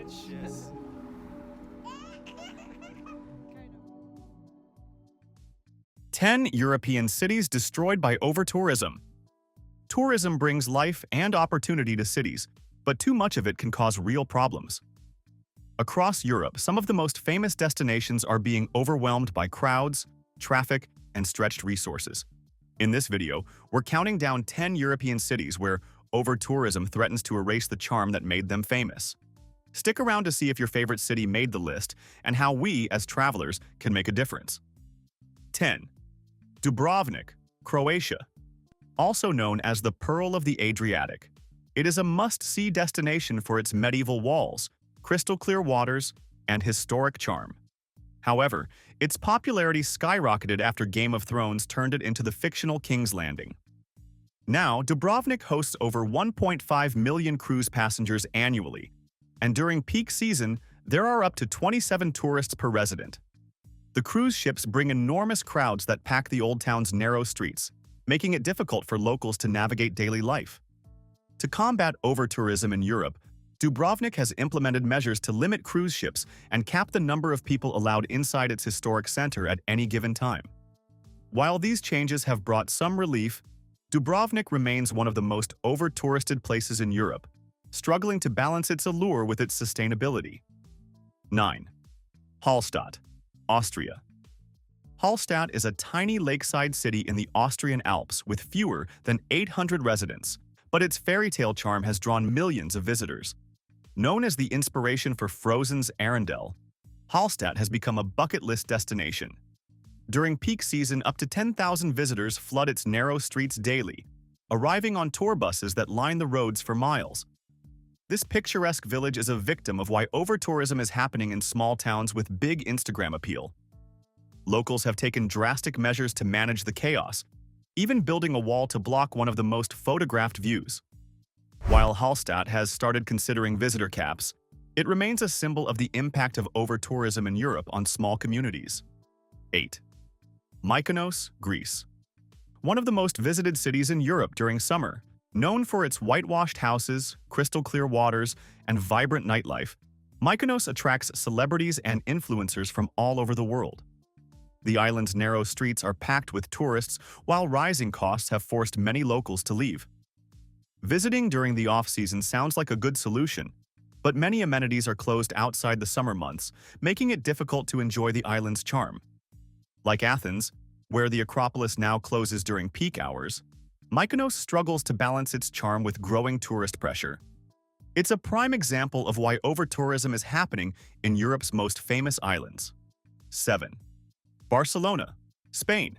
bitches. 10 European cities destroyed by overtourism. Tourism brings life and opportunity to cities, but too much of it can cause real problems. Across Europe, some of the most famous destinations are being overwhelmed by crowds, traffic, and stretched resources. In this video, we're counting down 10 European cities where overtourism threatens to erase the charm that made them famous. Stick around to see if your favorite city made the list and how we, as travelers, can make a difference. 10. Dubrovnik, Croatia. Also known as the Pearl of the Adriatic. It is a must-see destination for its medieval walls, crystal-clear waters, and historic charm. However, its popularity skyrocketed after Game of Thrones turned it into the fictional King's Landing. Now, Dubrovnik hosts over 1.5 million cruise passengers annually, and during peak season, there are up to 27 tourists per resident. The cruise ships bring enormous crowds that pack the old town's narrow streets, making it difficult for locals to navigate daily life. To combat overtourism in Europe, Dubrovnik has implemented measures to limit cruise ships and cap the number of people allowed inside its historic center at any given time. While these changes have brought some relief, Dubrovnik remains one of the most over-touristed places in Europe, struggling to balance its allure with its sustainability. 9. Hallstatt, Austria. Hallstatt is a tiny lakeside city in the Austrian Alps with fewer than 800 residents, but its fairytale charm has drawn millions of visitors. Known as the inspiration for Frozen's Arendelle, Hallstatt has become a bucket list destination. During peak season, up to 10,000 visitors flood its narrow streets daily, arriving on tour buses that line the roads for miles. This picturesque village is a victim of why overtourism is happening in small towns with big Instagram appeal. Locals have taken drastic measures to manage the chaos, even building a wall to block one of the most photographed views. While Hallstatt has started considering visitor caps, it remains a symbol of the impact of overtourism in Europe on small communities. 8. Mykonos, Greece. One of the most visited cities in Europe during summer, known for its whitewashed houses, crystal-clear waters, and vibrant nightlife, Mykonos attracts celebrities and influencers from all over the world. The island's narrow streets are packed with tourists, while rising costs have forced many locals to leave. Visiting during the off-season sounds like a good solution, but many amenities are closed outside the summer months, making it difficult to enjoy the island's charm. Like Athens, where the Acropolis now closes during peak hours, Mykonos struggles to balance its charm with growing tourist pressure. It's a prime example of why overtourism is happening in Europe's most famous islands. 7. Barcelona, Spain.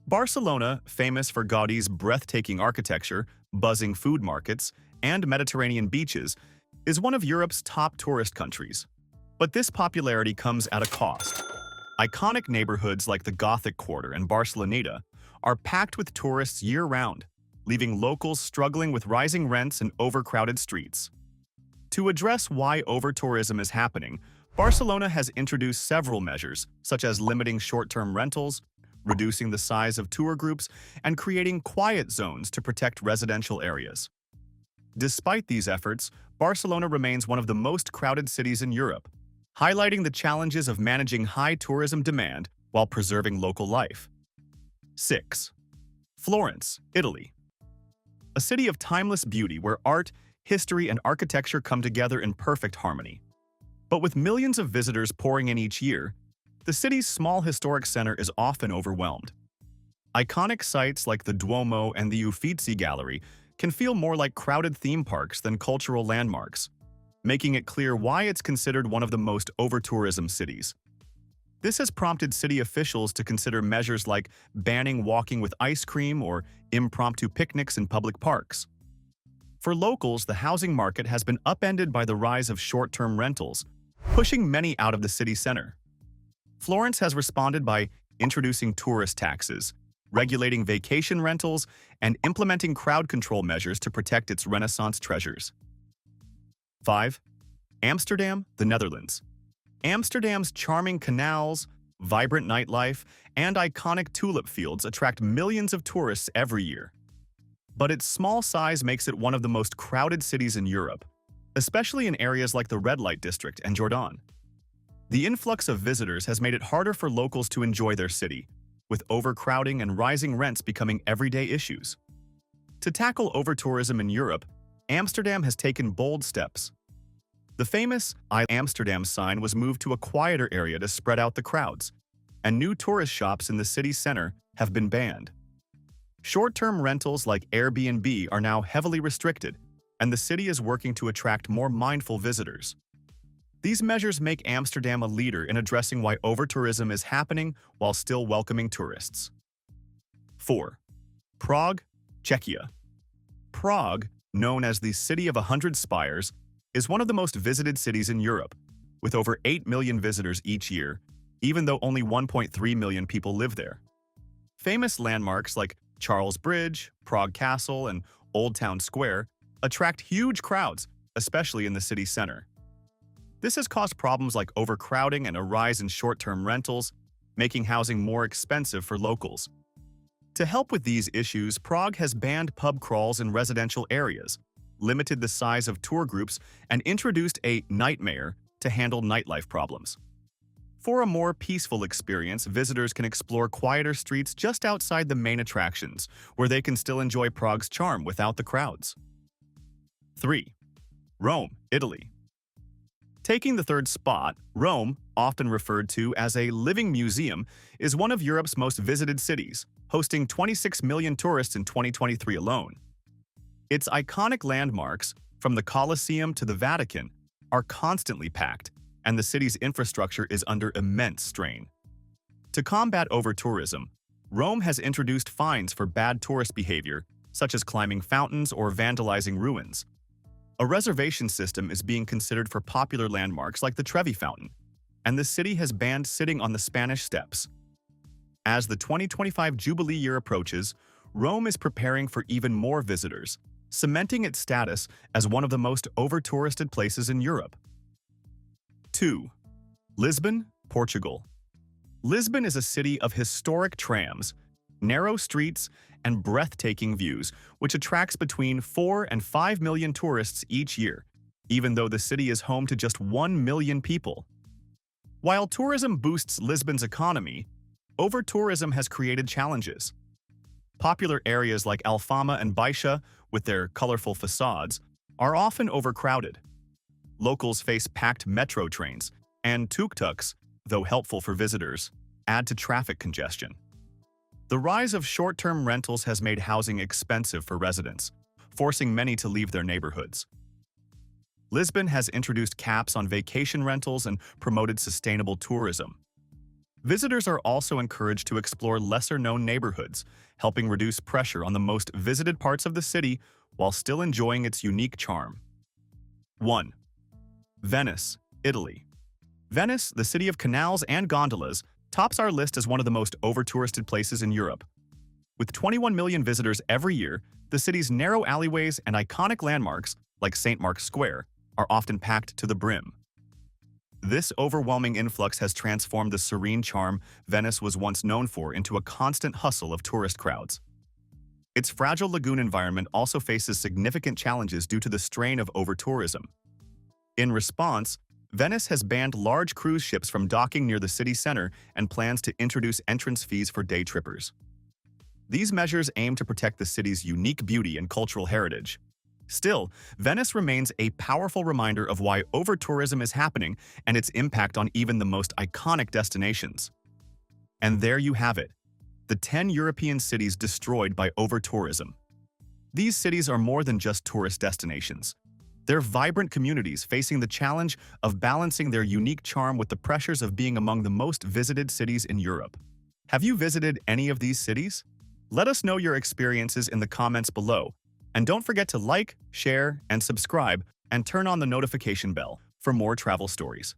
Barcelona, famous for Gaudi's breathtaking architecture, buzzing food markets, and Mediterranean beaches, is one of Europe's top tourist countries. But this popularity comes at a cost. Iconic neighborhoods like the Gothic Quarter and Barceloneta are packed with tourists year-round, leaving locals struggling with rising rents and overcrowded streets. To address why overtourism is happening, Barcelona has introduced several measures, such as limiting short-term rentals, reducing the size of tour groups, and creating quiet zones to protect residential areas. Despite these efforts, Barcelona remains one of the most crowded cities in Europe, highlighting the challenges of managing high tourism demand while preserving local life. 6. Florence, Italy. A city of timeless beauty where art, history, and architecture come together in perfect harmony. But with millions of visitors pouring in each year, the city's small historic center is often overwhelmed. Iconic sites like the Duomo and the Uffizi Gallery can feel more like crowded theme parks than cultural landmarks, making it clear why it's considered one of the most over-tourism cities. This has prompted city officials to consider measures like banning walking with ice cream or impromptu picnics in public parks. For locals, the housing market has been upended by the rise of short-term rentals, pushing many out of the city center. Florence has responded by introducing tourist taxes, regulating vacation rentals, and implementing crowd control measures to protect its Renaissance treasures. 5. Amsterdam, the Netherlands. Amsterdam's charming canals, vibrant nightlife, and iconic tulip fields attract millions of tourists every year. But its small size makes it one of the most crowded cities in Europe, especially in areas like the Red Light District and Jordan. The influx of visitors has made it harder for locals to enjoy their city, with overcrowding and rising rents becoming everyday issues. To tackle overtourism in Europe, Amsterdam has taken bold steps. The famous "I Amsterdam" sign was moved to a quieter area to spread out the crowds, and new tourist shops in the city center have been banned. Short-term rentals like Airbnb are now heavily restricted, and the city is working to attract more mindful visitors. These measures make Amsterdam a leader in addressing why overtourism is happening while still welcoming tourists. 4. Prague, Czechia. Prague, known as the City of 100 Spires, is one of the most visited cities in Europe, with over 8 million visitors each year, even though only 1.3 million people live there. Famous landmarks like Charles Bridge, Prague Castle, and Old Town Square attract huge crowds, especially in the city center. This has caused problems like overcrowding and a rise in short-term rentals, making housing more expensive for locals. To help with these issues, Prague has banned pub crawls in residential areas, limited the size of tour groups, and introduced a night mayor to handle nightlife problems. For a more peaceful experience, visitors can explore quieter streets just outside the main attractions, where they can still enjoy Prague's charm without the crowds. 3. Rome, Italy. Taking the third spot, Rome, often referred to as a living museum, is one of Europe's most visited cities, hosting 26 million tourists in 2023 alone. Its iconic landmarks, from the Colosseum to the Vatican, are constantly packed, and the city's infrastructure is under immense strain. To combat overtourism, Rome has introduced fines for bad tourist behavior, such as climbing fountains or vandalizing ruins. A reservation system is being considered for popular landmarks like the Trevi Fountain, and the city has banned sitting on the Spanish Steps. As the 2025 Jubilee year approaches, Rome is preparing for even more visitors, cementing its status as one of the most over-touristed places in Europe. 2. Lisbon, Portugal. Lisbon is a city of historic trams, narrow streets, and breathtaking views, which attracts between 4 and 5 million tourists each year, even though the city is home to just 1 million people. While tourism boosts Lisbon's economy, over-tourism has created challenges. Popular areas like Alfama and Baixa, with their colorful facades, are often overcrowded. Locals face packed metro trains, and tuk-tuks, though helpful for visitors, add to traffic congestion. The rise of short-term rentals has made housing expensive for residents, forcing many to leave their neighborhoods. Lisbon has introduced caps on vacation rentals and promoted sustainable tourism. Visitors are also encouraged to explore lesser-known neighborhoods, helping reduce pressure on the most visited parts of the city while still enjoying its unique charm. 1. Venice, Italy. Venice, the city of canals and gondolas, tops our list as one of the most over-touristed places in Europe. With 21 million visitors every year, the city's narrow alleyways and iconic landmarks, like St. Mark's Square, are often packed to the brim. This overwhelming influx has transformed the serene charm Venice was once known for into a constant hustle of tourist crowds. Its fragile lagoon environment also faces significant challenges due to the strain of over-tourism. In response, Venice has banned large cruise ships from docking near the city center and plans to introduce entrance fees for day trippers. These measures aim to protect the city's unique beauty and cultural heritage. Still, Venice remains a powerful reminder of why over-tourism is happening and its impact on even the most iconic destinations. And there you have it, the 10 European cities destroyed by over-tourism. These cities are more than just tourist destinations. They're vibrant communities facing the challenge of balancing their unique charm with the pressures of being among the most visited cities in Europe. Have you visited any of these cities? Let us know your experiences in the comments below. And don't forget to like, share, and subscribe, and turn on the notification bell for more travel stories.